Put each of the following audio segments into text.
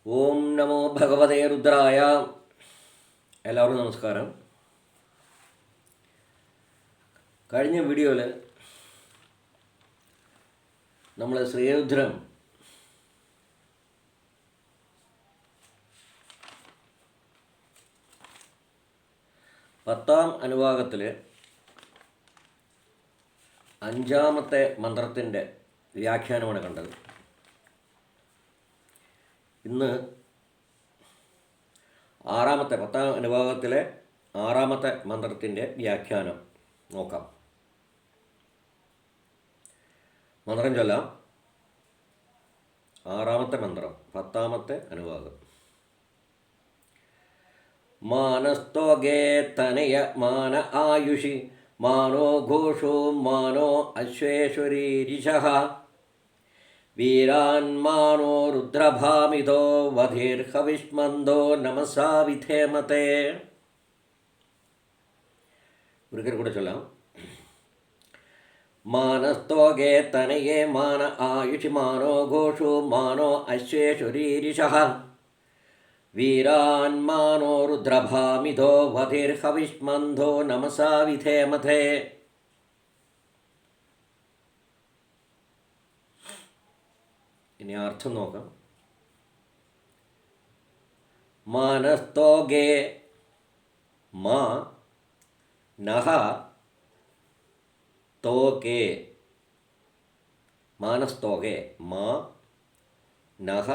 ഓം നമോ ഭഗവതേ രുദ്രായ. എല്ലാവർക്കും നമസ്കാരം. കഴിഞ്ഞ വീഡിയോയിൽ നമ്മൾ ശ്രീരുദ്രം പത്താം അനുവാകത്തിൽ അഞ്ചാമത്തെ മന്ത്രത്തിൻ്റെ വ്യാഖ്യാനമാണ് കണ്ടത്. ഇന്ന് പത്താം അനുഭാഗത്തിലെ ആറാമത്തെ മന്ത്രത്തിൻ്റെ വ്യാഖ്യാനം നോക്കാം. മന്ത്രം ചൊല്ലാം. ആറാമത്തെ മന്ത്രം, പത്താമത്തെ അനുഭാഗം. മാനസ്തോകേ തനയ മാന ആയുഷി മാനോ ഘോഷോ മാനോ അശ്വേശ്വരീരിശഃ വീരാന്മാനോ രുദ്രഭാമിതോ വധീർഹവിഷ്മന്തോ നമസാ വിധേമതേ. ഒരിക്കൽ കൂടെ ചൊല്ലാം. മാനസ്തോകേ തനയേ മാന ആയുഷി മാനോ ഘോഷോ മാനോ അശ്വേശ്വരീരിശഃ വീരാന്മാനോ രുദ്രഭാമിതോ വധീർഹവിഷ്മന്തോ നമസാ വിധേമതേ. ഇനി അർത്ഥം നോക്കാം. മാനസ്തോകേ മാ നഹ തോകേ. മാനസ്തോകേ മാ നഹ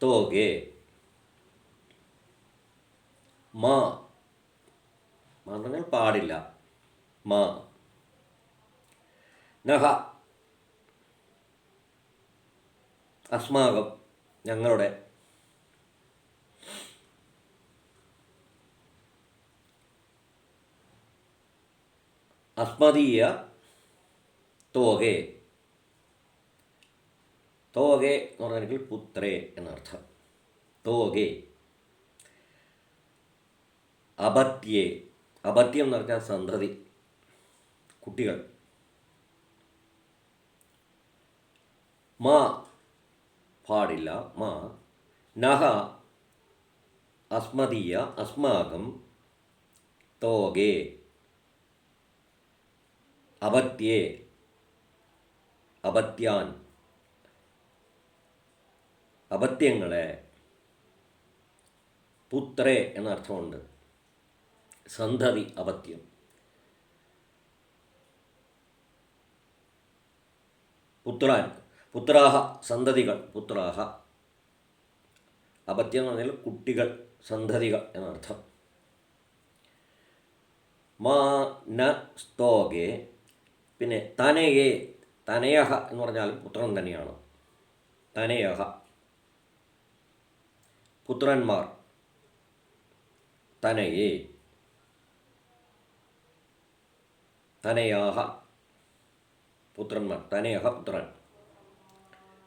തോകേ. മാ എന്ന് പറഞ്ഞാൽ പാടില്ല. മാ നഹ അസ്മാകം ഞങ്ങളുടെ. അസ്മദീയ തോകേ. തോകേ എന്ന് പറഞ്ഞെങ്കിൽ പുത്രേ എന്നർത്ഥം. തോകേ. അപത്യേ. അപത്യം എന്ന് പറഞ്ഞാൽ സന്തതി, കുട്ടികൾ. മാ പാടില്ല. മാ നഹ അസ്മദീയ അസ്മാകം തോകേ അപത്യേ അപത്യാൻ അപത്യങ്ങളെ. പുത്രേ എന്നർത്ഥമുണ്ട്. സന്തതി അപത്യം. പുത്രാൻ പുത്രാഹ സന്തതികൾ. പുത്രാഹ അപത്യം എന്ന് പറഞ്ഞാൽ കുട്ടികൾ, സന്തതികൾ എന്നർത്ഥം. മാ ന സ്തോകേ. പിന്നെ തനയേ. തനയഹ എന്ന് പറഞ്ഞാൽ പുത്രൻ തന്നെയാണ്. തനയഹ പുത്രന്മാർ. തനയേ തനയാഹ പുത്രന്മാർ. തനയഹ പുത്രൻ.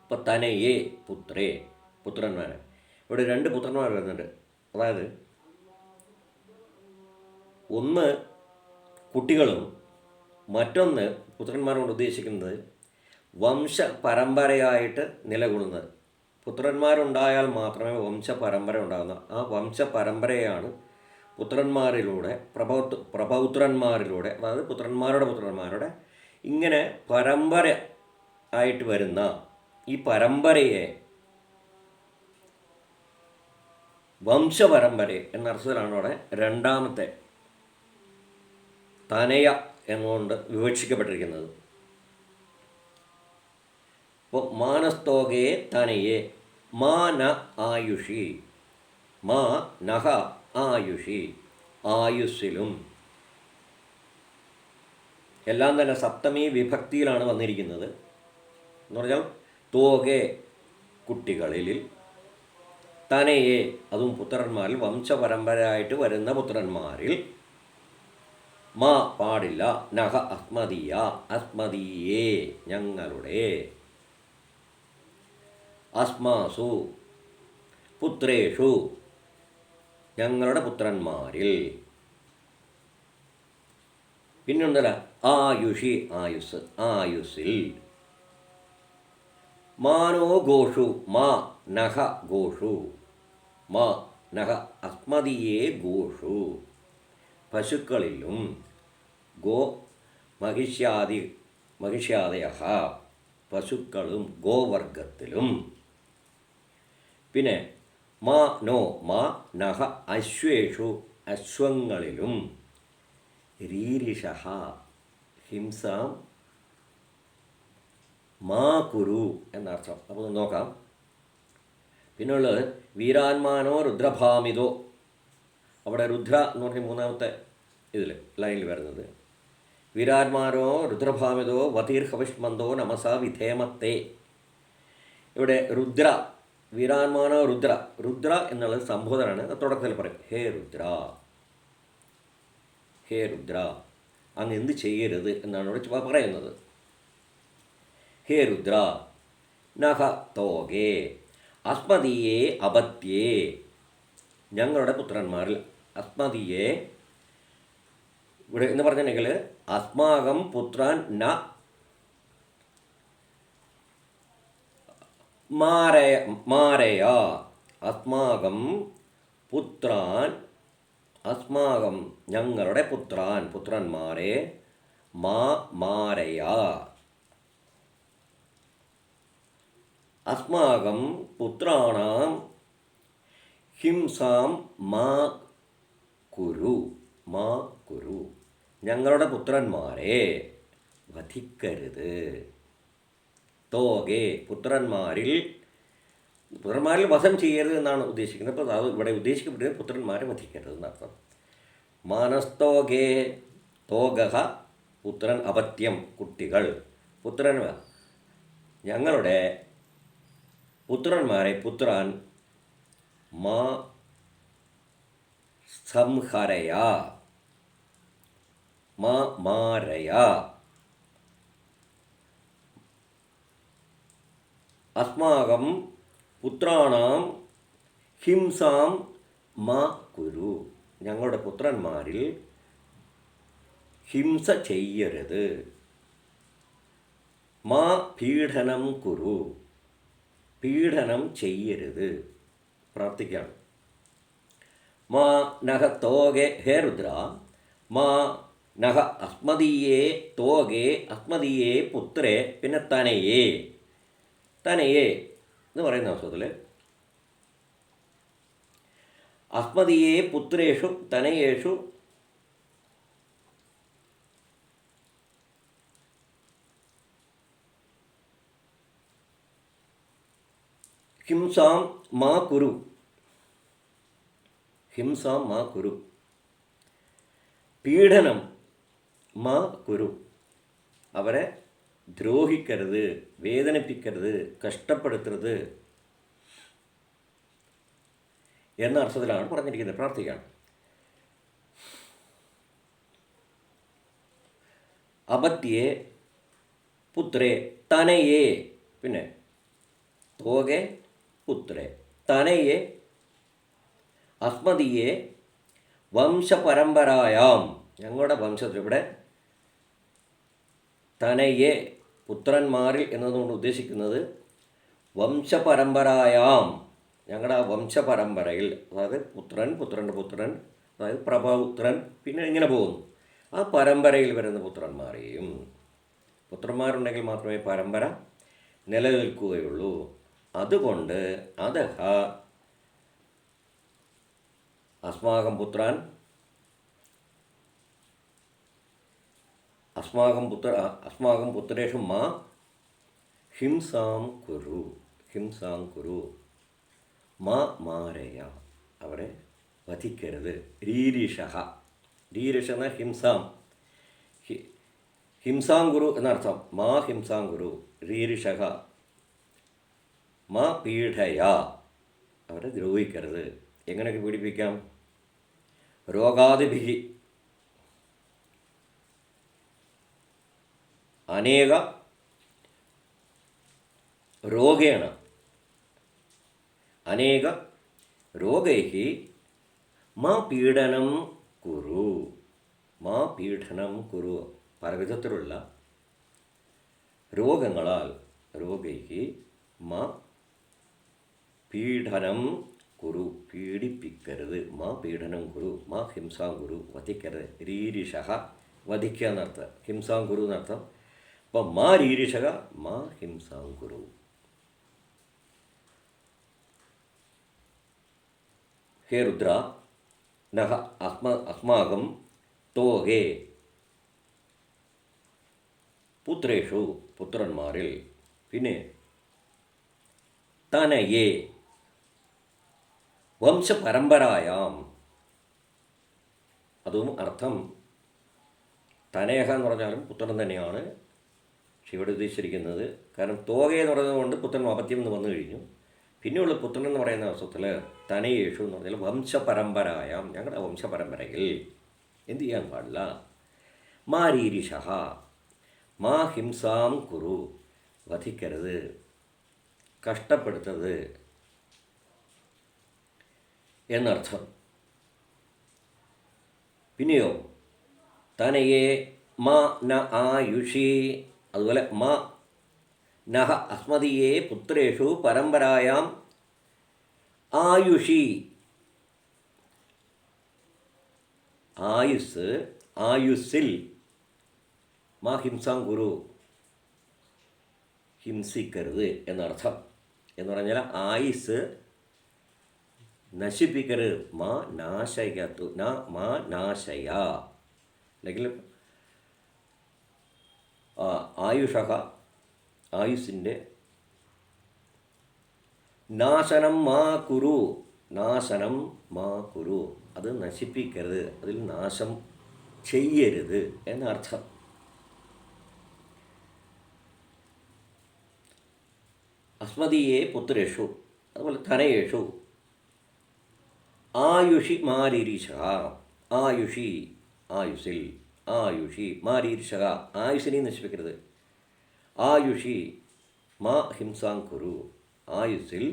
അപ്പോൾ തനയേ പുത്രേ പുത്രന്മാർ. ഇവിടെ രണ്ട് പുത്രന്മാർ വരുന്നുണ്ട്. അതായത് ഒന്ന് കുട്ടികളും മറ്റൊന്ന് പുത്രന്മാരോട് ഉദ്ദേശിക്കുന്നത് വംശ പരമ്പരയായിട്ട് നിലകൊള്ളുന്നത്. പുത്രന്മാരുണ്ടായാൽ മാത്രമേ വംശ പരമ്പര ഉണ്ടാകുന്ന ആ വംശ പരമ്പരയാണ് പുത്രന്മാരിലൂടെ പ്രപൗത്രന്മാരിലൂടെ, അതായത് പുത്രന്മാരുടെ ഇങ്ങനെ പരമ്പര ആയിട്ട് വരുന്ന ഈ പരമ്പരയെ വംശപരമ്പര എന്നർത്ഥത്തിലാണ് അവിടെ രണ്ടാമത്തെ തനയ എന്നുകൊണ്ട് വിവക്ഷിക്കപ്പെട്ടിരിക്കുന്നത്. അപ്പോൾ മാനസ്തോകേ തനയേ മാ ന ആയുഷി. മാ നഹ ആയുഷി ആയുസ്സിലും. എല്ലാം തന്നെ സപ്തമി വിഭക്തിയിലാണ് വന്നിരിക്കുന്നത്. എന്ന് പറഞ്ഞാൽ തോകെ കുട്ടികളിൽ, തനയെ അതും പുത്രന്മാരിൽ, വംശപരമ്പരയായിട്ട് വരുന്ന പുത്രന്മാരിൽ, മാ പാടില്ല, നഹ അസ്മദീയ അസ്മദീയേ ഞങ്ങളുടെ, അസ്മാസു പുത്രേഷു ഞങ്ങളുടെ പുത്രന്മാരിൽ. പിന്നുണ്ടല്ല ആയുഷി ആയുസ് ആയുസ്സിൽ. മാനോ ഗോഷു മാ നഹ ഗോഷു മാ നഹ അസ്മദീയേ ഗോഷു പശുക്കളിലും ഗോ മഹിഷ്യാദയ പശുക്കളും ഗോവർഗത്തിലും. പിന്നെ മാ നോ മാ നഹ അശ്വേഷു അശ്വങ്ങളിലും. രീരിഷ ഹിംസാം മാ കുരു എന്നർത്ഥം. അപ്പോൾ നോക്കാം. പിന്നുള്ളത് വീരാന്മാനോ രുദ്രഭാമിതോ. അവിടെ രുദ്ര എന്ന് പറഞ്ഞ മൂന്നാമത്തെ ഇതിൽ ലൈനിൽ വരുന്നത്. വീരാന്മാനോ രുദ്രഭാമിതോ വതീർഹവിഷ്മന്തോ നമസ വിധേമത്തെ. ഇവിടെ രുദ്ര, വീരാന്മാനോ രുദ്ര. രുദ്ര എന്നുള്ളത് സംബോധനാണ്. തുടക്കത്തിൽ പറയും ഹേ രുദ്ര, ഹേ രുദ്ര, അങ്ങ് എന്ത് ചെയ്യരുത് എന്നാണ് ഇവിടെ പറയുന്നത്. ഹേ രുദ്ര നഹ തോകേ അസ്മദീയേ അപത്യേ. ഞങ്ങളുടെ പുത്രന്മാരിൽ അസ്മദീയേ ഇവിടെ എന്ന് പറഞ്ഞിട്ടുണ്ടെങ്കിൽ അസ്മാകം പുത്രാൻ ന മാരയ. അസ്മാകം പുത്രാൻ, അസ്മാകം ഞങ്ങളുടെ പുത്രന്മാരെ മാരയ. അസ്മാകം പുത്രാണാം ഹിംസാം മാ കുരു. ഞങ്ങളുടെ പുത്രന്മാരെ വധിക്കരുത്. തോകെ പുത്രന്മാരിൽ വധം ചെയ്യരുത് എന്നാണ് ഉദ്ദേശിക്കുന്നത്. അപ്പോൾ അത് ഇവിടെ ഉദ്ദേശിക്കപ്പെട്ടത് പുത്രന്മാരെ വധിക്കരുത് എന്നർത്ഥം. മാനസ്തോകേ തോഗഹ പുത്രൻ അപത്യം കുട്ടികൾ. ഞങ്ങളുടെ പുത്രന്മാരെ പുത്രാൻ മാ സംഹരയ മാരയ. അസ്മാകം പുത്രാണാം ഹിംസാം മാ കുരു. ഞങ്ങളുടെ പുത്രന്മാരിൽ ഹിംസ ചെയ്യരുത്. മാ പീഡനം കുരു. പീഡനം ചെയ്യരുത്. പ്രാർത്ഥിക്കാം. മാ നഹ തോകെ ഹേ രുദ്ര മാ നഹ അസ്മദീയേ തോകെ അസ്മദീയേ പുത്രേ. പിന്നെ തനയേ എന്ന് പറയുന്ന അവസരത്തിൽ അസ്മദീയേ പുത്രേഷു തനയേഷു ഹിംസാം മാ കുരു. പീഡനം മാ കുരു. അവരെ ദ്രോഹിക്കരുത്, വേദനിപ്പിക്കരുത്, കഷ്ടപ്പെടുത്തരുത് എന്ന അർത്ഥത്തിലാണ് പറഞ്ഞിരിക്കുന്നത്. പ്രാർത്ഥിക്കാം. അപത്യേ പുത്രേ തനയേ. പിന്നെ തോകെ പുത്രേ തനയെ അസ്മദീയെ വംശപരമ്പരായാം. ഞങ്ങളുടെ വംശത്തിൽ ഇവിടെ തനയെ പുത്രന്മാരിൽ എന്നതുകൊണ്ട് ഉദ്ദേശിക്കുന്നത് വംശപരമ്പരായാം. ഞങ്ങളുടെ ആ വംശപരമ്പരയിൽ, അതായത് പുത്രൻ്റെ പുത്രൻ, അതായത് പ്രഭപുത്രൻ, പിന്നെ ഇങ്ങനെ പോകുന്നു. ആ പരമ്പരയിൽ വരുന്ന പുത്രന്മാരെയും. പുത്രന്മാരുണ്ടെങ്കിൽ മാത്രമേ പരമ്പര നിലനിൽക്കുകയുള്ളൂ. അതുകൊണ്ട് അതഹ അസ്മാകം പുത്രേഷു മാ ഹിംസാം കുരു മാരയ. അവരെ വധിക്കരുത്. രീരിഷ എന്ന ഹിംസാങ്കുരു എന്നർത്ഥം. മാ ഹിംസാങ്കുരു രീരിഷ മാ പീഡയ. അവരെ ദ്രോഹിക്കരുത്. എങ്ങനെയൊക്കെ പീഡിപ്പിക്കാം? രോഗാദിഭിഹി അനേക രോഗേണ അനേക രോഗൈഹി മാ പീഡനം കുരു. പലവിധത്തിലുള്ള രോഗങ്ങളാൽ രോഗൈഹി മാ പീഡനം കുരു, പീഡിപ്പിക്കരുത്. മാ പീഡനം കുരു, മാ ഹിംസാം കുരു, വധിക്കരുത്. രീരിഷ വധിക്കുക എന്നർത്ഥം, ഹിംസാം കുരു എന്നർത്ഥം. അപ്പം മാ രീരിഷക മാ ഹിംസാം കുരു. ഹേ രുദ്ര, നഹ അസ്മാകം തോഹേ പുത്രേഷു പുത്രന്മാരിൽ, പിന്നെ തനയേ വംശപരമ്പരായാം. അതും അർത്ഥം തനയഹ എന്ന് പറഞ്ഞാലും പുത്രൻ തന്നെയാണ് ഇവിടെ ഉദ്ദേശിച്ചിരിക്കുന്നത്. കാരണം തോക എന്ന് പറയുന്നത് കൊണ്ട് പുത്രൻ അപത്യം എന്ന് വന്നു കഴിഞ്ഞു. പിന്നെയുള്ള പുത്രൻ എന്ന് പറയുന്ന അവസരത്തിൽ തനയേഷു എന്ന് പറഞ്ഞാൽ വംശപരമ്പരായാം, ഞങ്ങളുടെ വംശപരമ്പരയിൽ എന്ത് ചെയ്യാൻ പാടില്ല. മാരീരിഷ മാ ഹിംസാം കുരു, വധിക്കരുത്, കഷ്ടപ്പെടുത്തരുത് എന്നർത്ഥം. പിന്നെയോ തനയെ മ ന ആയുഷി, അതുപോലെ മ നഹ അസ്മതിയെ പുത്രേഷു പരമ്പരായാം ആയുഷി, ആയുസ് ആയുസ്സിൽ, മാ ഹിംസാം കുരു, ഹിംസിക്കരുത് എന്നർത്ഥം. എന്ന് പറഞ്ഞാൽ ആയുസ് നശിപ്പിക്കരുത്. മാ നാശയത്തു, മാ നാശയ, അല്ലെങ്കിൽ ആയുഷ ആയുസിൻ്റെ നാശനം മാ കുരു, നാശനം മാ കുരു, അത് നശിപ്പിക്കരുത്, അതിൽ നാശം ചെയ്യരുത് എന്നർത്ഥം. അസ്മദീയേ പുത്രേഷു, അതുപോലെ തനയേഷു ആയുഷി മാരീരിഷ, ആയുഷി ആയുസിൽ, ആയുഷി മാരീരിഷ ആയുസിനെ നശിപ്പിക്കരുത്. ആയുഷി മാ ഹിംസാം കുരു, ആയുസ്സിൽ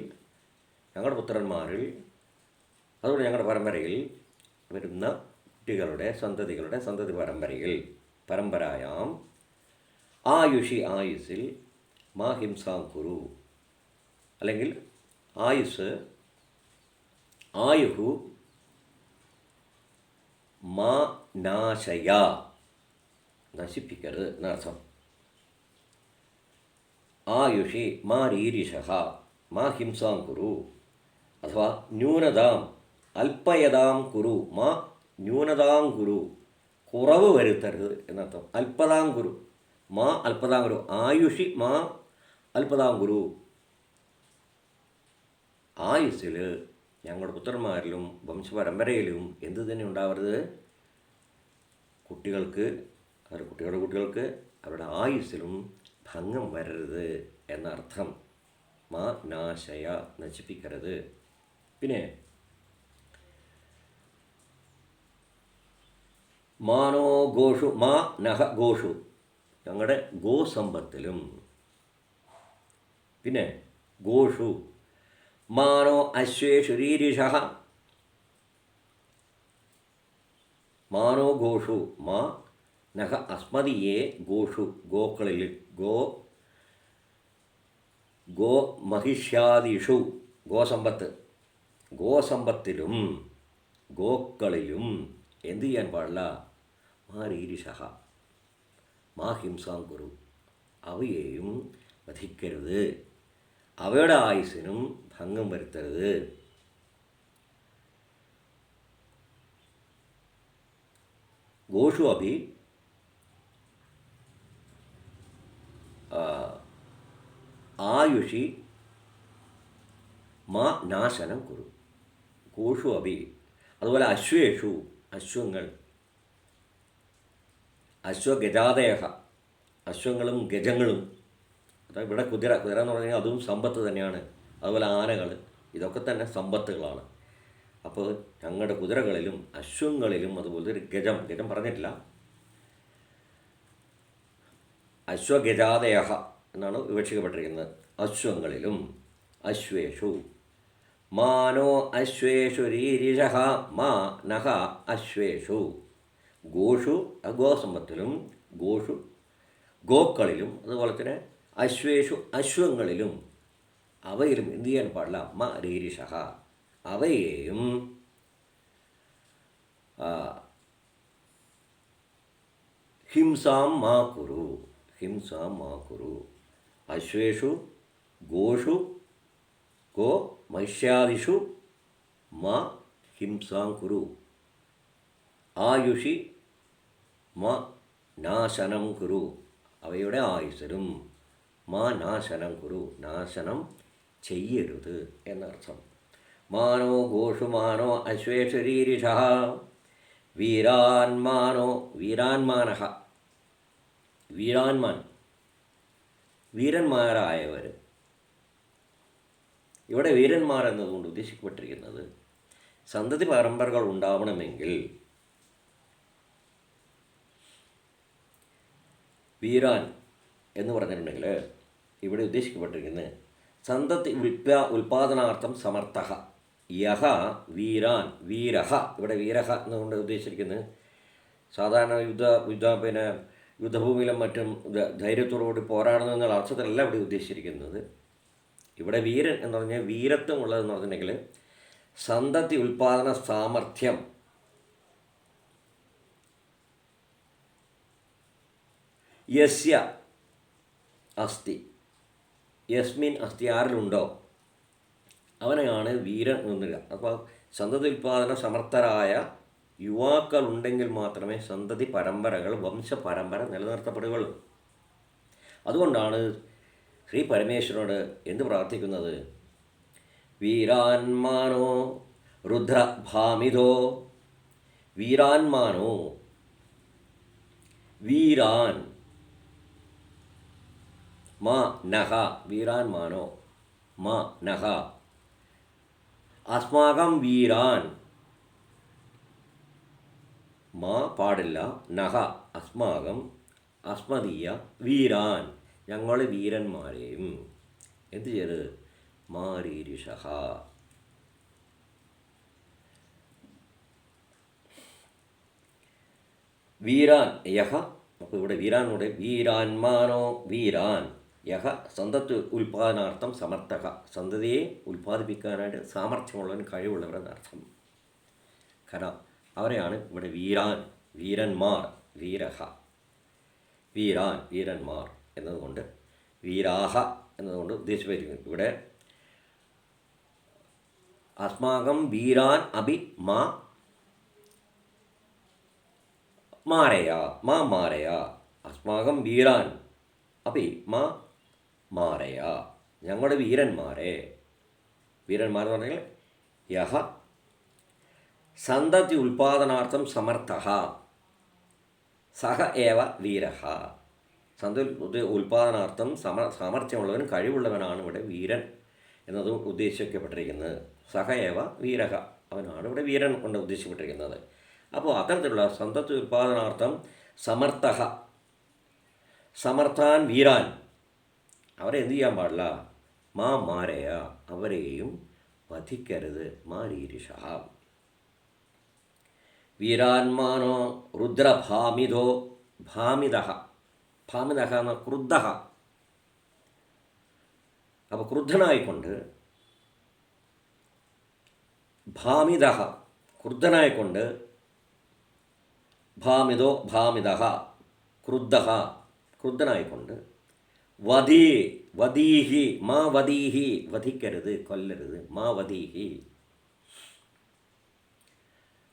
ഞങ്ങളുടെ പുത്രന്മാരിൽ, അതുകൊണ്ട് ഞങ്ങളുടെ പരമ്പരയിൽ വരുന്ന കുട്ടികളുടെ സന്തതി പരമ്പരയിൽ, പരമ്പരായാം ആയുഷി ആയുസ്സിൽ, മാ ഹിംസാം കുരു, അല്ലെങ്കിൽ ആയുസ് ആയുഹു മാ നാശയ, നശിപ്പിക്കരുത് എന്നർത്ഥം. ആയുഷി മാ രീരിഷ മാ ഹിംസാം കുരു, അഥവാ ന്യൂനതാം അല്പയതാം കുരു, മാ ന്യൂനതാം കുരു, കുറവ് വരുത്തരുത് എന്നർത്ഥം. അല്പതാം കുരു, മാ അല്പതാം കുരു, ആയുഷി മാ അല്പതാം കുരു, ആയുസ്സിൽ ഞങ്ങളുടെ പുത്രന്മാരിലും വംശപരമ്പരയിലും എന്ത് തന്നെ ഉണ്ടാവരുത്, കുട്ടികൾക്ക് കുട്ടികളുടെ കുട്ടികൾക്ക് അവരുടെ ആയുസ്സിലും ഭംഗം വരരുത് എന്നർത്ഥം. മാ നാശയ, നശിപ്പിക്കരുത്. പിന്നെ മാനോ ഗോഷു മാ നഹ ഗോഷു, ഞങ്ങളുടെ ഗോസമ്പത്തിലും. പിന്നെ ഗോഷു മാനോ അശ്വേഷു രീരിഷ, മാനോ ഗോഷു മാ നഹ അസ്മതിയെ ഗോഷു, ഗോക്കളിൽ, ഗോ മഹിഷ്യാദിഷു, ഗോസമ്പത്തിലും ഗോക്കളിലും എന്തു ചെയ്യാൻ പാടില്ല. മാ രീരിഷ മാ ഹിംസാം കുരു, അവയെയും വധിക്കരുത്, അവയുടെ ആയുസ്സിനും ഭംഗം വരുത്തരുത്. ഗോഷു അഭി ആയുഷി മാ നാശനം കുരു, ഗോഷു അഭി. അതുപോലെ അശ്വേഷു, അശ്വങ്ങൾ, അശ്വഗജാദയഹ, അശ്വങ്ങളും ഗജങ്ങളും, അതായത് ഇവിടെ കുതിര എന്ന് പറഞ്ഞാൽ അതും സമ്പത്ത് തന്നെയാണ്. അതുപോലെ ആനകൾ, ഇതൊക്കെ തന്നെ സമ്പത്തുകളാണ്. അപ്പോൾ ഞങ്ങളുടെ കുതിരകളിലും അശ്വങ്ങളിലും, അതുപോലെ ഒരു ഗജം പറഞ്ഞിട്ടില്ല, അശ്വഗജാദയഹ എന്നാണ് വിവക്ഷിക്കപ്പെട്ടിരിക്കുന്നത്. അശ്വങ്ങളിലും, അശ്വേഷു മാനോ അശ്വേഷു രീരിഷ മാ നഹ അശ്വേഷു, ഗോഷു ഗോസമ്പത്തിലും, ഗോഷു ഗോക്കളിലും, അതുപോലെ തന്നെ അശ്വേഷു അശ്വങ്ങളിലും അവയിലും എന്ത് ചെയ്യാൻ പാടില്ല? മ രീരിഷ, അവയെയും ഹിംസാം മാ കുരു, ഹിംസാം മാ കുരു. അശ്വേഷു ഗോഷു ഗോ മൈഷ്യാദിഷു മാ ഹിംസാം കുരു. ആയുഷി മാ നാശനം കുരു, അവയുടെ ആയുസ്സിലും മാ നാശനം കുരു, നാശനം ചെയ്യരുത് എന്നർത്ഥം. മാനോ ഗോഷു മാനോ അശ്വേഷരീരിഷ വീരാൻമാനോ, വീരാൻമാനഃ, വീരാൻമാൻ, വീരന്മാരായവർ. ഇവിടെ വീരന്മാർ എന്നതുകൊണ്ട് ഉദ്ദേശിക്കപ്പെട്ടിരിക്കുന്നത് സന്തതി പരമ്പരകൾ ഉണ്ടാവണമെങ്കിൽ വീരാൻ എന്ന് പറഞ്ഞിട്ടുണ്ടെങ്കിൽ ഇവിടെ ഉദ്ദേശിക്കപ്പെട്ടിരിക്കുന്നത് സന്തതി ഉൽപാദനാർത്ഥം സമർത്ഥ യഹ വീരാൻ, വീരഹ. ഇവിടെ വീരഹ എന്നുകൊണ്ട് ഉദ്ദേശിച്ചിരിക്കുന്നത് സാധാരണ പിന്നെ യുദ്ധഭൂമിയിലും മറ്റും ധൈര്യത്തോടുകൂടി പോരാടുന്നു എന്നുള്ള അർത്ഥത്തിലല്ല ഇവിടെ ഉദ്ദേശിച്ചിരിക്കുന്നത്. ഇവിടെ വീരൻ എന്ന് പറഞ്ഞാൽ വീരത്വം ഉള്ളതെന്ന് പറഞ്ഞിട്ടുണ്ടെങ്കിൽ സന്തതി ഉൽപാദന സാമർഥ്യം യസ്യ അസ്തി, യസ്മിൻ അസ്തി, ആരിലുണ്ടോ അവനെയാണ് വീരൻ എന്നില്ല. അപ്പോൾ സന്തതി ഉൽപാദന സമർത്ഥരായ യുവാക്കൾ ഉണ്ടെങ്കിൽ മാത്രമേ സന്തതി പരമ്പരകൾ, വംശപരമ്പര നിലനിർത്തപ്പെടുകയുള്ളൂ. അതുകൊണ്ടാണ് ശ്രീ പരമേശ്വരനോട് എന്ത് പ്രാർത്ഥിക്കുന്നത്? വീരാൻമാനോ രുദ്രഭാമിതോ, വീരാൻമാനോ, വീരാൻ മാ നഹ, വീരാൻമാനോ മാ നഹ, അസ്മാകം വീരാൻ, മാ പാടില്ല, നഹ അസ്മാകം, അസ്മദീയ വീരാൻ, ഞങ്ങൾ വീരന്മാരെയും എന്ത് ചെയ്ത്? മാരീരിഷ. വീരാൻ യഹ, അപ്പോൾ ഇവിടെ വീരാനോടെ വീരാൻമാനോ, വീരാൻ യഹ സന്തതി ഉൽപാദനാർത്ഥം സമർത്ഥക, സന്തതിയെ ഉൽപ്പാദിപ്പിക്കാനായിട്ട് സാമർഥ്യമുള്ളവൻ, കഴിവുള്ളവരെന്നർത്ഥം. കാരണം അവരെയാണ് ഇവിടെ വീരാൻ, വീരന്മാർ, വീരഹ, വീരാൻ വീരന്മാർ എന്നതുകൊണ്ട് വീരാഹ എന്നതുകൊണ്ട് ഉദ്ദേശിച്ചിരിക്കുന്നു. ഇവിടെ അസ്മാകം വീരാൻ അഭി മാ മാരയ, മാ മാരയ, അസ്മാകം വീരാൻ അഭി മാ മാരയ, ഞങ്ങളുടെ വീരന്മാരെ. വീരന്മാരെന്ന് പറഞ്ഞാൽ യഹ സന്തതി ഉൽപാദനാർത്ഥം സമർത്ഥ സഹ ഏവ വീരഹ, സന്തതി ഉൽപാദനാർത്ഥം സാമർഥ്യമുള്ളവൻ, കഴിവുള്ളവനാണ് ഇവിടെ വീരൻ എന്നത് ഉദ്ദേശിക്കപ്പെട്ടിരിക്കുന്നത്. സഹ ഏവ വീരഹ, അവനാണ് ഇവിടെ വീരൻ കൊണ്ട് ഉദ്ദേശിക്കപ്പെട്ടിരിക്കുന്നത്. അപ്പോൾ അത്തരത്തിലുള്ള സന്തതി ഉൽപാദനാർത്ഥം സമർത്ഥ, സമർത്ഥാൻ വീരാൻ, അവരെ എന്തു ചെയ്യാൻ പാടില്ല? മാ മാരയ, അവരെയും വധിക്കരുത്. മാരീരിഷ. വീരാൻമാനോ രുദ്രഭാമിതോ, ഭാമിത, ഭാമിത എന്ന ക്രുദ്ധ. അപ്പോൾ ക്രുദ്ധനായിക്കൊണ്ട്, ഭാമിത ക്രുദ്ധനായിക്കൊണ്ട്, ഭാമിതോ ഭാമിത ക്രുദ്ധ, ക്രുദ്ധനായിക്കൊണ്ട്, വധീ വധീഹി, മാ വധീഹി, വധിക്കരുത്, കൊല്ലരുത്, മാ വധീഹി.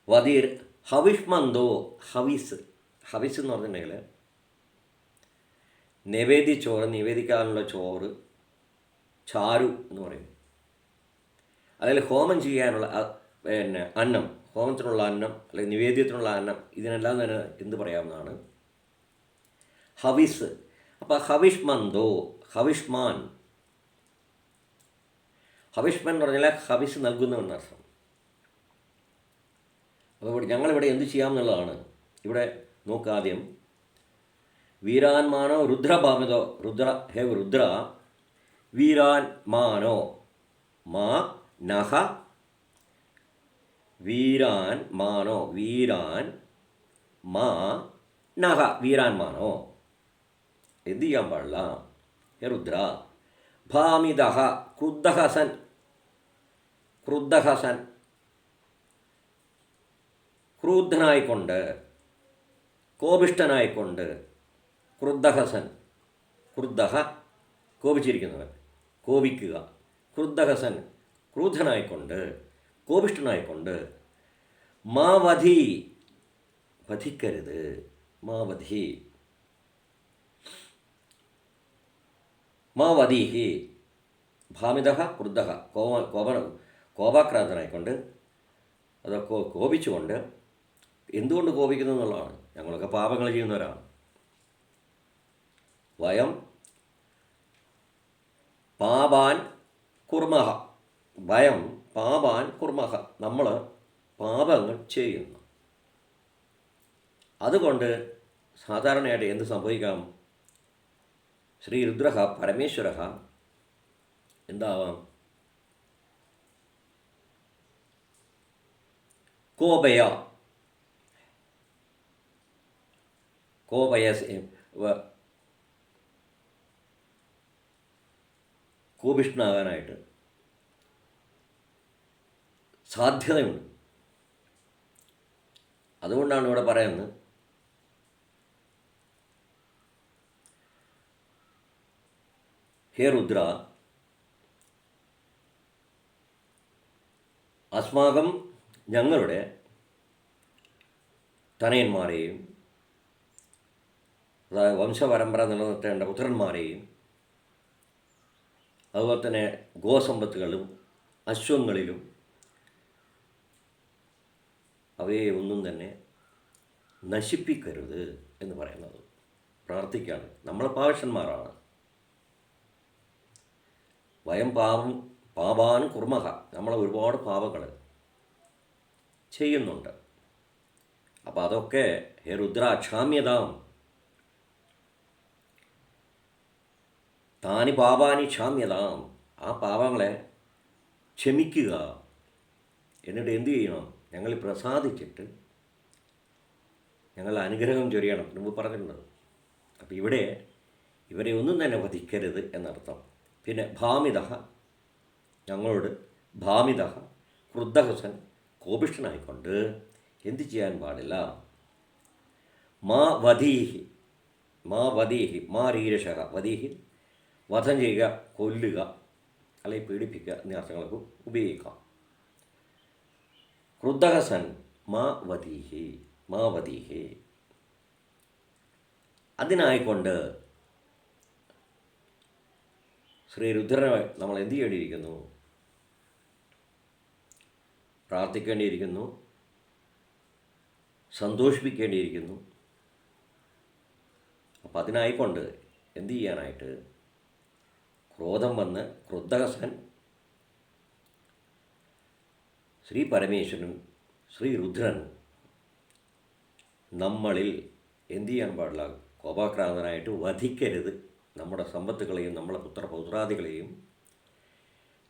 വധീർ ഹവിഷ്മന്തോ, ഹവിസ്, ഹവിസ് എന്ന് പറഞ്ഞിട്ടുണ്ടെങ്കിൽ നിവേദിച്ചോറ്, നിവേദിക്കാനുള്ള ചോറ്, ചാരു എന്ന് പറയും. അതിൽ ഹോമം ചെയ്യാനുള്ള പിന്നെ അന്നം, ഹോമത്തിനുള്ള അന്നം അല്ലെങ്കിൽ നിവേദ്യത്തിനുള്ള അന്നം, ഇതിനെല്ലാം തന്നെ എന്ത് പറയാവുന്നതാണ്? ഹവിസ്. അപ്പോൾ ഹവിഷ്മന്തോ, ഹവിഷ്മാൻ, ഹവിഷ്മൻ എന്ന് പറഞ്ഞാൽ ഹവിസ് നൽകുന്നവെന്നർത്ഥം. അപ്പോൾ ഞങ്ങളിവിടെ എന്ത് ചെയ്യാമെന്നുള്ളതാണ്. ഇവിടെ നോക്കാദ്യം വീരാൻമാനോ രുദ്രഭാമിതോ, രുദ്ര ഹേ രുദ്ര, വീരാൻമാനോ മാ നഹ, വീരാൻ മാനോ, വീരാൻ മാ നഹ, വീരാൻമാനോ എന്ത് ചെയ്യാൻ പാടില്ല? ഹേ രുദ്ര, ഭാമിത ക്രുദ്ധഃ സൻ, ക്രുദ്ധഃ സൻ, ക്രൂദ്ധനായിക്കൊണ്ട്, കോപിഷ്ഠനായിക്കൊണ്ട്, ക്രുദ്ധഃ സൻ, ക്രുദ്ധഃ കോപിച്ചിരിക്കുന്നവൻ, കോപിക്കുക, ക്രുദ്ധഃ സൻ ക്രൂദ്ധനായിക്കൊണ്ട്, കോപിഷ്ഠനായിക്കൊണ്ട്, മാ വധി വധിക്കരുത്, മാ വധി, മാ വധീഹി, ഭാമിത ക്രുദ്ധ കോപാക്രാന്തനായിക്കൊണ്ട്, അതൊക്കെ കോപിച്ചുകൊണ്ട്. എന്തുകൊണ്ട് കോപിക്കുന്നു എന്നുള്ളതാണ്. ഞങ്ങളൊക്കെ പാപങ്ങൾ ചെയ്യുന്നവരാണ്. വയം പാപാൻ കുർമഹ, വയം പാപാൻ കുർമഹ, നമ്മൾ പാപങ്ങൾ ചെയ്യുന്നു. അതുകൊണ്ട് സാധാരണയായിട്ട് എന്ത് സംഭവിക്കാം? ശ്രീ രുദ്ര പരമേശ്വര എന്താവാം? കോപയ, കോപിഷ്ഠനാകാനായിട്ട് സാധ്യതയുണ്ട്. അതുകൊണ്ടാണ് ഇവിടെ പറയുന്നത്, ഹേ രുദ്ര, അസ്മാകം ഞങ്ങളുടെ തനയന്മാരെയും, അതായത് വംശപരമ്പര നിലനിർത്തേണ്ട പുത്രന്മാരെയും, അതുപോലെ തന്നെ ഗോസമ്പത്തുകളും അശ്വങ്ങളിലും അവയെ ഒന്നും തന്നെ നശിപ്പിക്കരുത് എന്ന് പറയുന്നത് പ്രാർത്ഥിക്കുകയാണ്. നമ്മൾ പാവഷന്മാരാണ്. വയം പാപാൻ കുർമഹ, നമ്മൾ ഒരുപാട് പാപങ്ങൾ ചെയ്യുന്നുണ്ട്. അപ്പോൾ അതൊക്കെ ഹേ രുദ്ര ക്ഷാമ്യതാം, താനി പാപാനി ക്ഷാമ്യതാം, ആ പാപങ്ങളെ ക്ഷമിക്കുക. എന്നിട്ട് എന്തു ചെയ്യണം? ഞങ്ങൾ പ്രസാദിച്ചിട്ട് ഞങ്ങൾ അനുഗ്രഹം ചൊരിയണം. മുമ്പ് പറഞ്ഞിട്ടുണ്ട്. അപ്പോൾ ഇവിടെ ഇവരെ ഒന്നും തന്നെ വധിക്കരുത് എന്നർത്ഥം. പിന്നെ ഭാമിത, ഞങ്ങളോട് ഭാമിത ക്രുദ്ധഹസൻ കോപിഷ്ഠനായിക്കൊണ്ട് എന്ത് ചെയ്യാൻ പാടില്ല? മാ വധീഹി, മാ വധീഹി, മാ രീരഷ വധീഹി, വധം ചെയ്യുക, കൊല്ലുക, അല്ലെങ്കിൽ പീഡിപ്പിക്കുക എന്നീ അർത്ഥങ്ങൾക്ക് ഉപയോഗിക്കാം. ക്രുദ്ധഹസൻ മാ വധീഹി, മാ വധീഹി, അതിനായിക്കൊണ്ട് ശ്രീ രുദ്രനെ നമ്മൾ എന്ത് ചെയ്യേണ്ടിയിരിക്കുന്നു? പ്രാർത്ഥിക്കേണ്ടിയിരിക്കുന്നു, സന്തോഷിപ്പിക്കേണ്ടിയിരിക്കുന്നു. അപ്പം അതിനായിക്കൊണ്ട് എന്തു ചെയ്യാനായിട്ട്? ക്രോധം വന്ന് ക്രുദ്ധഹസൻ ശ്രീ പരമേശ്വരൻ, ശ്രീ രുദ്രൻ നമ്മളിൽ എന്തു ചെയ്യാൻ പാടില്ല? കോപാക്രാന്തനായിട്ട് വധിക്കരുത്. നമ്മുടെ സമ്പത്തുകളെയും നമ്മളെ പുത്രപൗത്രാദികളെയും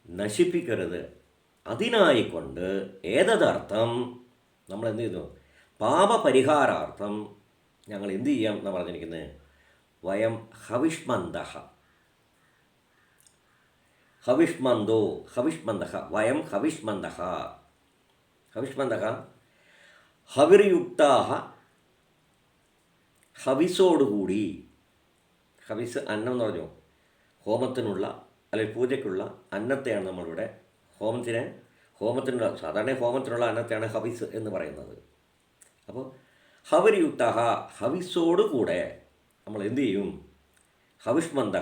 നശിപ്പിക്കരുത്. അതിനായിക്കൊണ്ട് ഏതദർത്ഥം നമ്മൾ എന്ത് ചെയ്യുന്നു? പാപപരിഹാരാർത്ഥം ഞങ്ങൾ എന്തു ചെയ്യാം എന്നാണ് പറഞ്ഞിരിക്കുന്നത്? വയം ഹവിഷ്മന്ത, ഹവിഷ്മന്തോ, ഹവിഷ്മന്ത, വയം ഹവിഷ്മന്ത, ഹവിഷ്മന്ത ഹവിർയുക്താ, ഹവിസോടുകൂടി, ഹവിസ് അന്നം എന്ന് പറഞ്ഞു, ഹോമത്തിനുള്ള അല്ലെങ്കിൽ പൂജയ്ക്കുള്ള അന്നത്തെയാണ് നമ്മളിവിടെ ഹോമത്തിനുള്ള സാധാരണ ഹോമത്തിനുള്ള അന്നത്തെയാണ് ഹവിസ് എന്ന് പറയുന്നത്. അപ്പോൾ ഹവിർയുക്ത, ഹവിസോടുകൂടെ നമ്മൾ എന്തു ചെയ്യും? ഹവിഷ്മന്ത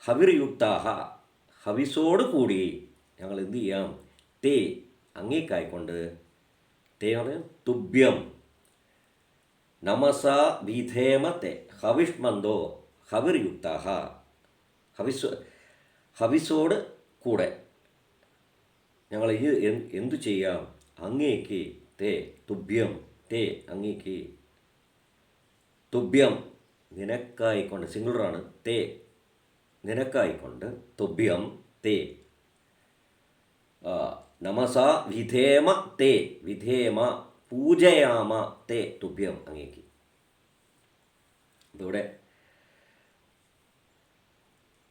ഹവിർയുക്ത, ഹവിസോടുകൂടി ഞങ്ങൾ എന്തു ചെയ്യാം? തേ, അങ്ങേക്കായിക്കൊണ്ട്, തേ എന്ന് തുഭ്യം, നമസ വിധേമ തേ, ഹവിഷ്മന്തോ ഹവിർയുക്ത, ഹവിസോട് കൂടെ ഞങ്ങൾ എന്തു ചെയ്യാം? അങ്ങേക്ക്, തേ തുഭ്യം, തേ അങ്ങേക്ക്, തുഭ്യം നിനക്കായിക്കൊണ്ട്, സിംഗുലറാണ്, തേ നിനക്കായിക്കൊണ്ട്, തുഭ്യം തേ, നമസ വിധേമ തേ, വിധേമ പൂജയാമ തേ തുഭ്യം അങ്ങേക്ക്. ഇവിടെ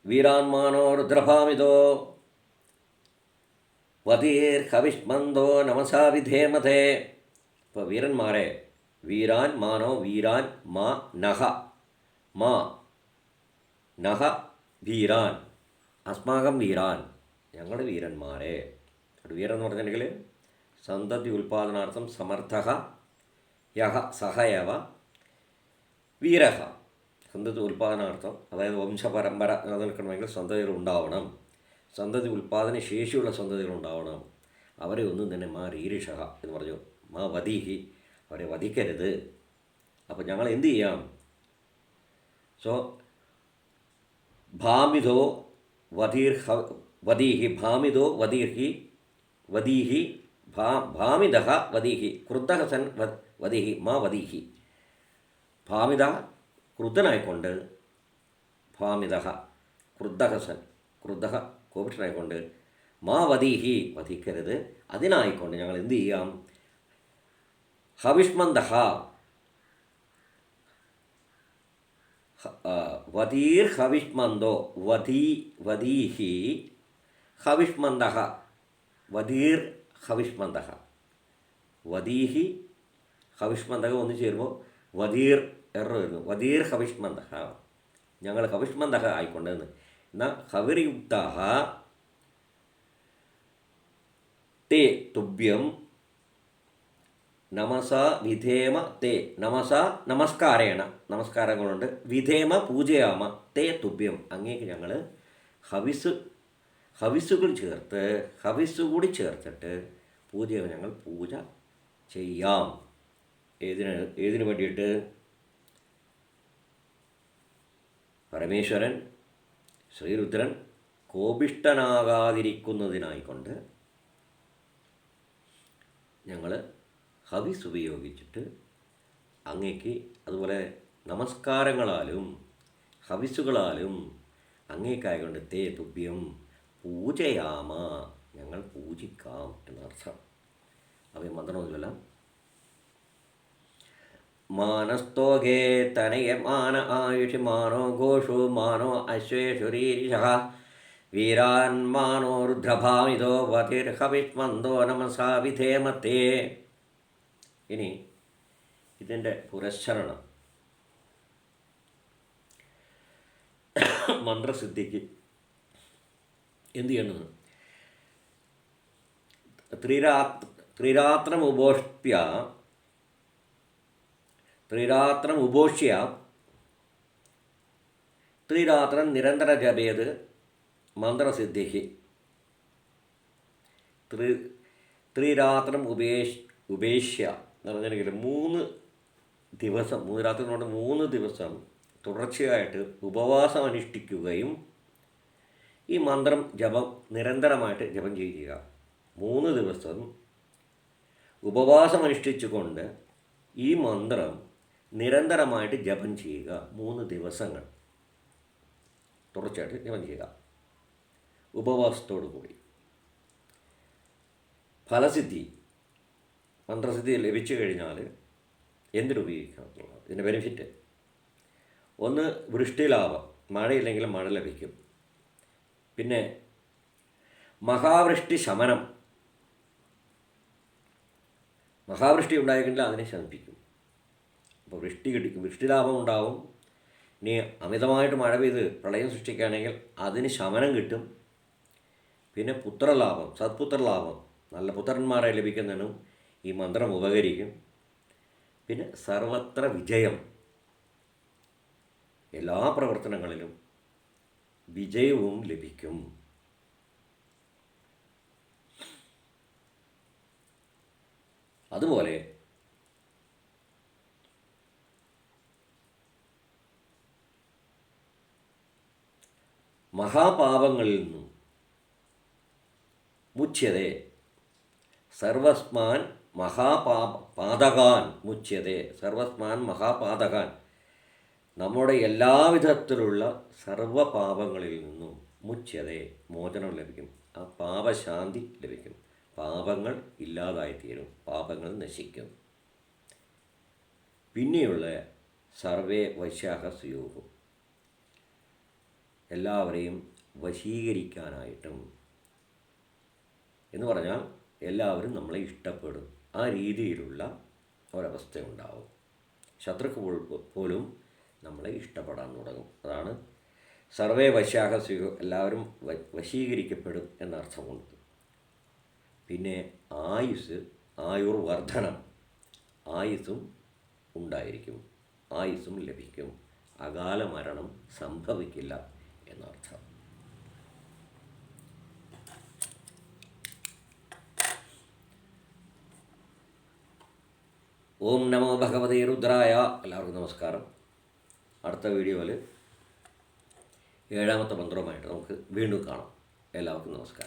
വീരാന്മാനോ രുദ്രഭാമിതോ വധീർ ഹവിഷ്മന്തോ നമസാ വിധേമതേ. ഇപ്പോൾ വീരന്മാരെ, വീരാൻ മാനോ വീരാൻ മാ നഹ മാ നഹ വീരാൻ അസ്മാകം വീരാൻ, ഞങ്ങളുടെ വീരന്മാരെ. വീരൻ എന്ന് പറഞ്ഞിട്ടുണ്ടെങ്കിൽ സന്തതി ഉൽപാദനാർത്ഥം സമർത്ഥ യഹ സഹയവ വീരഹ. സന്തതി ഉൽപാദനാർത്ഥം, അതായത് വംശപരമ്പര നിലനിൽക്കണമെങ്കിൽ സന്തതികൾ ഉണ്ടാവണം, സന്തതി ഉൽപാദന ശേഷിയുള്ള സന്തതികൾ ഉണ്ടാവണം. അവരെ ഒന്നും തന്നെ മാ രീരിഷഹ എന്ന് പറഞ്ഞു, മാ വധീഹി, അവരെ വധിക്കരുത്. അപ്പോൾ ഞങ്ങൾ എന്തു ചെയ്യാം? സോ ഭാമിതോ വധീർ വധീഹി, ഭാമിതോ വധീഹി വധീഹി ഭാമിത വധീഹി ക്രുദ്ധ സൻ വധീഹി മാ വധീഹി. ഭാമിത ക്രുദ്ധനായിക്കൊണ്ട്, ഭാമിത ക്രുദ്ധഹസൻ ക്രുദ്ധ കോപിഷ്ഠനായിക്കൊണ്ട്, മാ വധീഹി വധിക്കരുത്. അതിനായിക്കൊണ്ട് ഞങ്ങൾ എന്തു ചെയ്യാം? ഹവിഷ്മന്ത വധീർ ഹവിഷ്മന്തോ വധീഹി ഹവിഷ്മന്ത വധീർ ഹവിഷ്മന്ത വധീഹി ഹവിഷ്മന്ത ഒന്ന് ചേരുമ്പോൾ വധീർ എറ വരുന്നു. വധീർ ഹവിഷ്മന്ത, ഞങ്ങൾ ഹവിഷ്മന്ത ആയിക്കൊണ്ടെന്ന്. എന്നാൽ ഹവിർയുക്ത തേ തുഭ്യം നമസ വിധേമ തേ നമസ നമസ്കാരേണ, നമസ്കാരം കൊണ്ട് വിധേമ പൂജയാമ തേ തുഭ്യം, അങ്ങേക്ക് ഞങ്ങൾ ഹവിസുകൾ ചേർത്ത്, ഹവിസ് കൂടി ചേർത്തിട്ട് ഞങ്ങൾ പൂജ ചെയ്യാം. ഏതിനു വേണ്ടിയിട്ട്? പരമേശ്വരൻ ശ്രീരുദ്രൻ കോപിഷ്ഠനാകാതിരിക്കുന്നതിനായിക്കൊണ്ട് ഞങ്ങൾ ഹവിസ് ഉപയോഗിച്ചിട്ട് അങ്ങേക്ക്, അതുപോലെ നമസ്കാരങ്ങളാലും ഹവിസുകളാലും അങ്ങേക്കായകൊണ്ട് തേ തുഭ്യം പൂജയാമ, ഞങ്ങൾ പൂജിക്കാം എന്നർത്ഥം. അപ്പോൾ മന്ത്രം ചൊല്ലാം. മാനസ്തോകേ തനയ മാന ആയുഷി മാനോ ഘോഷു മാനോ അശ്വേഷുരീരിഷ വീരാൻ മാനോ രുദ്രഭാമിതോ വധിർഹവിഷ്മന്തോ നമസാ വിധേമത്തേ. ഇനി ഇതിൻ്റെ പുരസ്ചരണം, മന്ത്രസിദ്ധിക്ക് എന്തു ചെയ്യണം? ത്രിരാത്രമുപോഷ്യ ത്രിരാത്രം നിരന്തര ജപേത് മന്ത്രസിദ്ധിക്ക്. ത്രിരാത്രം ഉപേക്ഷ്യ എന്ന് പറഞ്ഞിട്ടുണ്ടെങ്കിൽ 3 ദിവസം, 3 രാത്രി കൊണ്ട് 3 ദിവസം തുടർച്ചയായിട്ട് ഉപവാസം അനുഷ്ഠിക്കുകയും ഈ മന്ത്രം നിരന്തരമായിട്ട് ജപം ചെയ്യുക. 3 ദിവസം ഉപവാസം അനുഷ്ഠിച്ചുകൊണ്ട് ഈ മന്ത്രം നിരന്തരമായിട്ട് ജപം ചെയ്യുക. 3 ദിവസങ്ങൾ തുടർച്ചയായിട്ട് ജപം ചെയ്യുക ഉപവാസത്തോടു കൂടി. ഫലസിദ്ധി, മന്ത്രസിദ്ധി ലഭിച്ചു കഴിഞ്ഞാൽ എന്തിനുപയോഗിക്കാം എന്നുള്ളത് ഇതിൻ്റെ ബെനിഫിറ്റ്. ഒന്ന്, വൃഷ്ടിലാഭം, മഴയില്ലെങ്കിലും മഴ ലഭിക്കും. പിന്നെ മഹാവൃഷ്ടി ശമനം, മഹാവൃഷ്ടി ഉണ്ടായെങ്കിൽ അതിനെ ശമിപ്പിക്കും. അപ്പോൾ വൃഷ്ടിലാഭം ഉണ്ടാവും. ഇനി അമിതമായിട്ട് മഴ പെയ്ത് പ്രളയം സൃഷ്ടിക്കുകയാണെങ്കിൽ അതിന് ശമനം കിട്ടും. പിന്നെ പുത്രലാഭം, സത്പുത്രലാഭം, നല്ല പുത്രന്മാരെ ലഭിക്കുന്നതിനും ഈ മന്ത്രം ഉപകരിക്കും. പിന്നെ സർവത്ര വിജയം, എല്ലാ പ്രവർത്തനങ്ങളിലും വിജയവും ലഭിക്കും. അതുപോലെ മഹാപാപങ്ങളിൽ നിന്നും മുച്യതേ, സർവസ്മാൻ പാതകാൻ മുച്യതേ, സർവസ്മാൻ മഹാപാതകാൻ, നമ്മുടെ എല്ലാവിധത്തിലുള്ള സർവപാപങ്ങളിൽ നിന്നും മുച്യതേ, മോചനം ലഭിക്കും. ആ പാപശാന്തി ലഭിക്കും. പാപങ്ങൾ ഇല്ലാതായിത്തീരും, പാപങ്ങൾ നശിക്കും. പിന്നെയുള്ള സർവേ വൈശാഖ സുയോഗം, എല്ലാവരെയും വശീകരിക്കാനായിട്ടും, എന്ന് പറഞ്ഞാൽ എല്ലാവരും നമ്മളെ ഇഷ്ടപ്പെടും, ആ രീതിയിലുള്ള ഒരവസ്ഥ ഉണ്ടാവും. ശത്രുക്കൾ പോലും നമ്മളെ ഇഷ്ടപ്പെടാൻ തുടങ്ങും. അതാണ് സർവേ വശ്യാഹ സ്യുഃ, എല്ലാവരും വശീകരിക്കപ്പെടും എന്നർത്ഥമുണ്ട്. പിന്നെ ആയുർവർദ്ധനം, ആയുസ്സും ഉണ്ടായിരിക്കും, ആയുസ്സും ലഭിക്കും, അകാല മരണം സംഭവിക്കില്ല എന്നർത്ഥം. ഓം നമോ ഭഗവതേ രുദ്രായ. എല്ലാവർക്കും നമസ്കാരം. അടുത്ത വീഡിയോയിൽ 7ാമത്തെ മന്ത്രവുമായിട്ട് നമുക്ക് വീണ്ടും കാണാം. എല്ലാവർക്കും നമസ്കാരം.